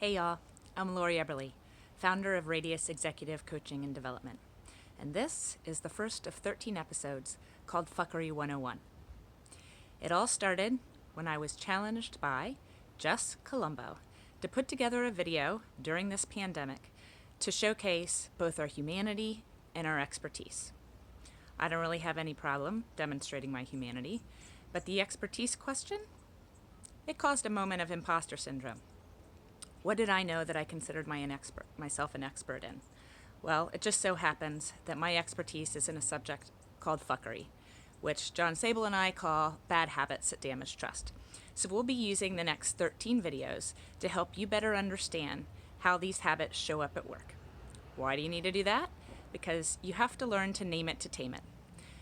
Hey y'all, I'm Lori Eberly, founder of Radius Executive Coaching and Development. And this is the first of 13 episodes called Fuckery 101. It all started when I was challenged by Jess Colombo to put together a video during this pandemic to showcase both our humanity and our expertise. I don't really have any problem demonstrating my humanity, but the expertise question, it caused a moment of imposter syndrome. What did I know that I considered myself an expert in? Well, it just so happens that my expertise is in a subject called fuckery, which John Sable and I call bad habits that damage trust. So we'll be using the next 13 videos to help you better understand how these habits show up at work. Why do you need to do that? Because you have to learn to name it to tame it.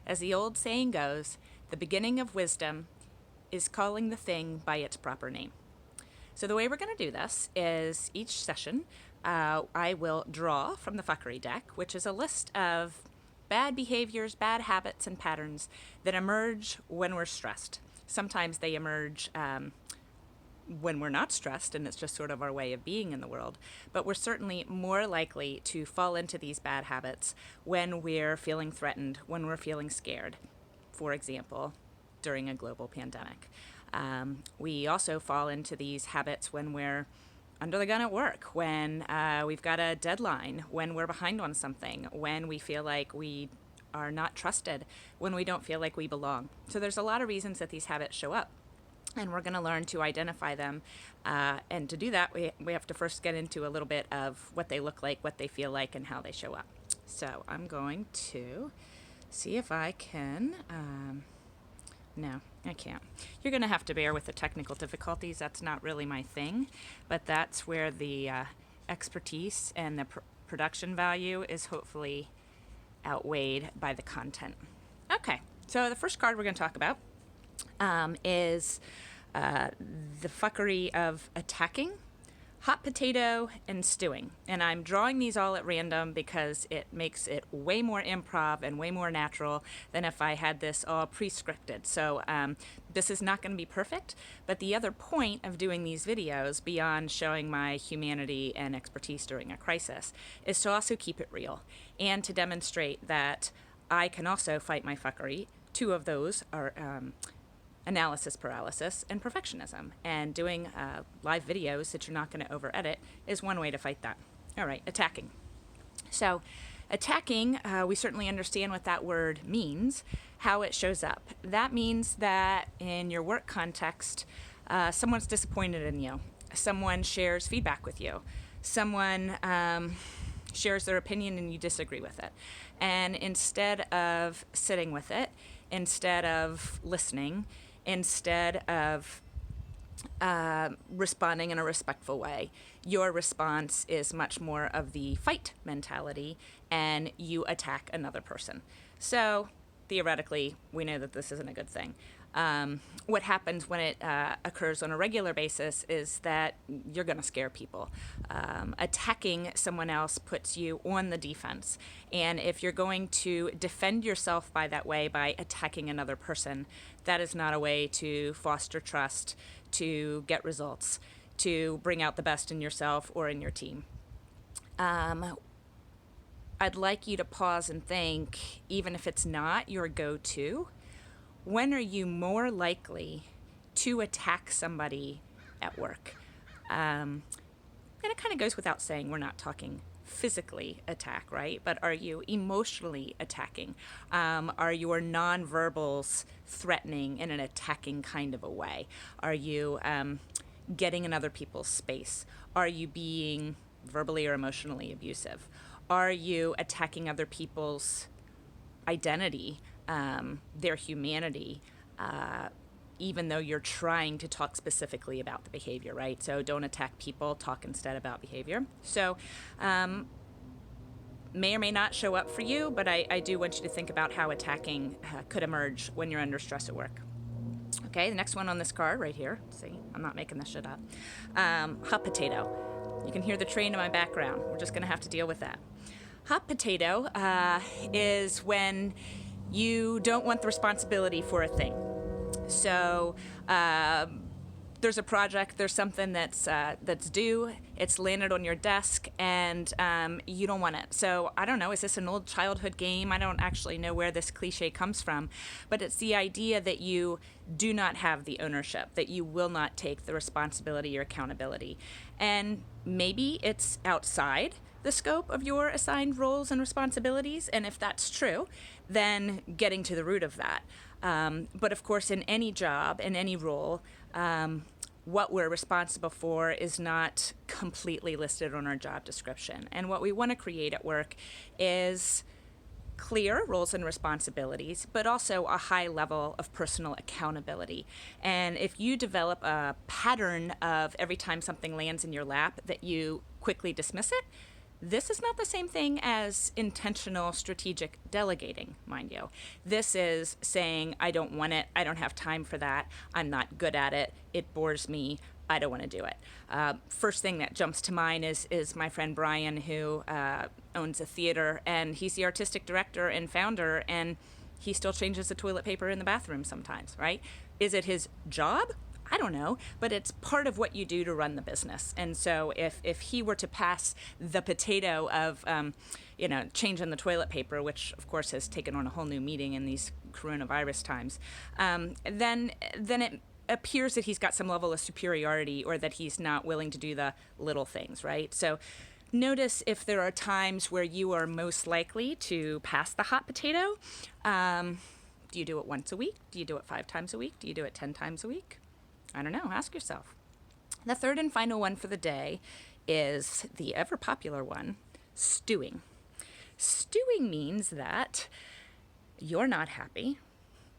As the old saying goes, the beginning of wisdom is calling the thing by its proper name. So the way we're going to do this is each session I will draw from the fuckery deck, which is a list of bad behaviors, bad habits, and patterns that emerge when we're stressed. Sometimes they emerge when we're not stressed, and it's just sort of our way of being in the world. But we're certainly more likely to fall into these bad habits when we're feeling threatened, when we're feeling scared, for example, during a global pandemic. We also fall into these habits when we're under the gun at work, when we've got a deadline, when we're behind on something, when we feel like we are not trusted, when we don't feel like we belong. So there's a lot of reasons that these habits show up, and we're going to learn to identify them. And to do that, we have to first get into a little bit of what they look like, what they feel like, and how they show up. So I'm going to see if I can... No, I can't. You're going to have to bear with the technical difficulties. That's not really my thing, but that's where the expertise and the production value is hopefully outweighed by the content. Okay, so the first card we're going to talk about is the fuckery of attacking, hot potato, and stewing. And I'm drawing these all at random because it makes it way more improv and way more natural than if I had this all pre-scripted. So this is not going to be perfect, but the other point of doing these videos, beyond showing my humanity and expertise during a crisis, is to also keep it real and to demonstrate that I can also fight my fuckery. Two of those are analysis paralysis and perfectionism, and doing live videos that you're not going to over edit is one way to fight that. All right, attacking. So attacking, we certainly understand what that word means, how it shows up. That means that in your work context, someone's disappointed in you, someone shares feedback with you, someone shares their opinion and you disagree with it, and instead of sitting with it, instead of listening, instead of responding in a respectful way, your response is much more of the fight mentality, and you attack another person. So theoretically, we know that this isn't a good thing. What happens when it occurs on a regular basis is that you're going to scare people. Attacking someone else puts you on the defense. And if you're going to defend yourself by that way, by attacking another person, that is not a way to foster trust, to get results, to bring out the best in yourself or in your team. I'd like you to pause and think, even if it's not your go-to, when are you more likely to attack somebody at work? And it kind of goes without saying, we're not talking physically attack, right? But are you emotionally attacking? Are your nonverbals threatening in an attacking kind of a way? Are you getting in other people's space? Are you being verbally or emotionally abusive? Are you attacking other people's identity, their humanity, even though you're trying to talk specifically about the behavior, right? So don't attack people, talk instead about behavior. So may or may not show up for you, but I do want you to think about how attacking could emerge when you're under stress at work. Okay, the next one on this card right here, see, I'm not making this shit up, hot potato. You can hear the train in my background. We're just gonna have to deal with that. Hot potato is when you don't want the responsibility for a thing. So there's there's a project, there's something that's due, it's landed on your desk, and you don't want it. So I don't know, is this an old childhood game? I don't actually know where this cliche comes from, but it's the idea that you do not have the ownership, that you will not take the responsibility or accountability. And maybe it's outside the scope of your assigned roles and responsibilities, and if that's true, then getting to the root of that. But of course, in any job, in any role, what we're responsible for is not completely listed on our job description. And what we want to create at work is clear roles and responsibilities, but also a high level of personal accountability. And if you develop a pattern of every time something lands in your lap that you quickly dismiss it, this is not the same thing as intentional strategic delegating, mind you. This is saying, I don't want it, I don't have time for that, I'm not good at it, it bores me, I don't want to do it. First thing that jumps to mind is my friend Brian, who owns a theater, and he's the artistic director and founder, and he still changes the toilet paper in the bathroom sometimes, right? Is it his job? I don't know, but it's part of what you do to run the business. And so if he were to pass the potato of, changing the toilet paper, which of course has taken on a whole new meaning in these coronavirus times, then it appears that he's got some level of superiority, or that he's not willing to do the little things, right? So notice if there are times where you are most likely to pass the hot potato. Do you do it once a week? Do you do it 5 times a week? Do you do it 10 times a week? I don't know. Ask yourself. The third and final one for the day is the ever popular one, stewing. Stewing means that you're not happy,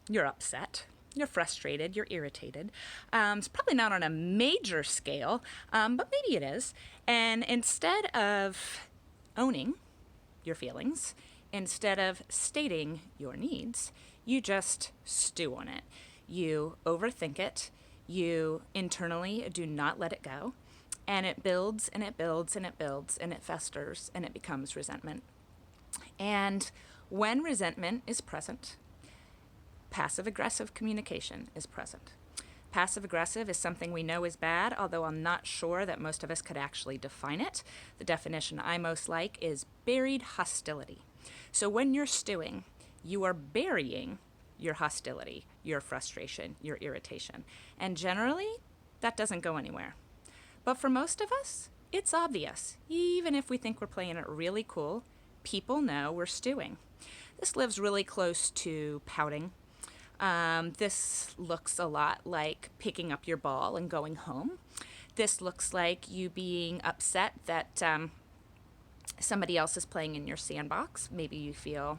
you're upset, you're frustrated, you're irritated. It's probably not on a major scale, but maybe it is. And instead of owning your feelings, instead of stating your needs, you just stew on it. You overthink it. You internally do not let it go, and it builds and it builds and it builds and it festers and it becomes resentment. And when resentment is present, passive-aggressive communication is present. Passive-aggressive is something we know is bad, although I'm not sure that most of us could actually define it. The definition I most like is buried hostility. So when you're stewing, you are burying your hostility, your frustration, your irritation. And generally, that doesn't go anywhere. But for most of us, it's obvious. Even if we think we're playing it really cool, people know we're stewing. This lives really close to pouting. This looks a lot like picking up your ball and going home. This looks like you being upset that somebody else is playing in your sandbox. Maybe you feel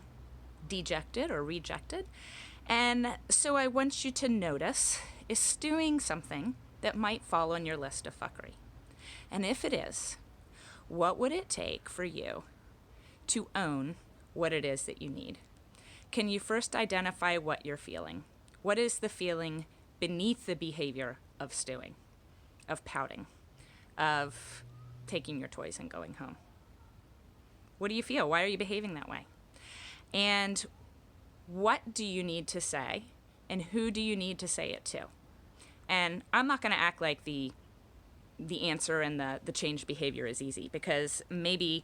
dejected or rejected. And so I want you to notice, is stewing something that might fall on your list of fuckery? And if it is, what would it take for you to own what it is that you need? Can you first identify what you're feeling? What is the feeling beneath the behavior of stewing, of pouting, of taking your toys and going home? What do you feel? Why are you behaving that way? And what do you need to say, and who do you need to say it to? And I'm not going to act like the answer and the change behavior is easy, because maybe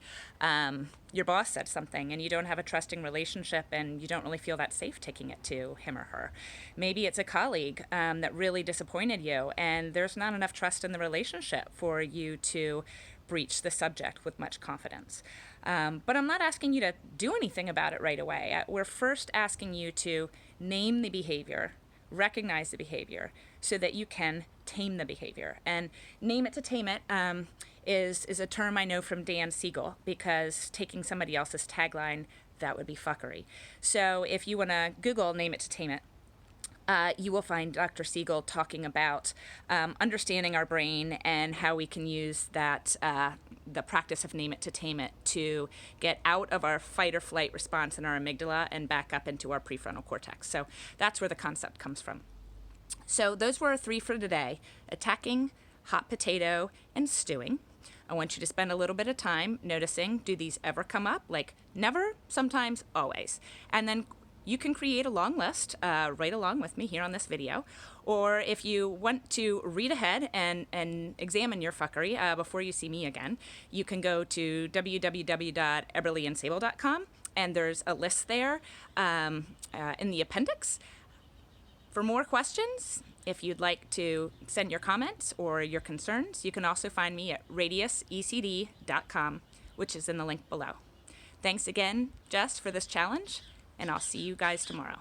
your boss said something and you don't have a trusting relationship and you don't really feel that safe taking it to him or her. Maybe it's a colleague that really disappointed you and there's not enough trust in the relationship for you to breach the subject with much confidence. But I'm not asking you to do anything about it right away. We're first asking you to name the behavior, recognize the behavior, so that you can tame the behavior. And name it to tame it is a term I know from Dan Siegel, because taking somebody else's tagline, that would be fuckery. So if you want to Google name it to tame it, you will find Dr. Siegel talking about understanding our brain and how we can use that, the practice of name it to tame it, to get out of our fight or flight response in our amygdala and back up into our prefrontal cortex. So that's where the concept comes from. So those were our 3 for today: attacking, hot potato, and stewing. I want you to spend a little bit of time noticing, do these ever come up? Like never, sometimes, always. And then you can create a long list right along with me here on this video. Or if you want to read ahead and examine your fuckery before you see me again, you can go to www.eberlyandsable.com, and there's a list there in the appendix. For more questions, if you'd like to send your comments or your concerns, you can also find me at radiusecd.com, which is in the link below. Thanks again, Jess, for this challenge, and I'll see you guys tomorrow.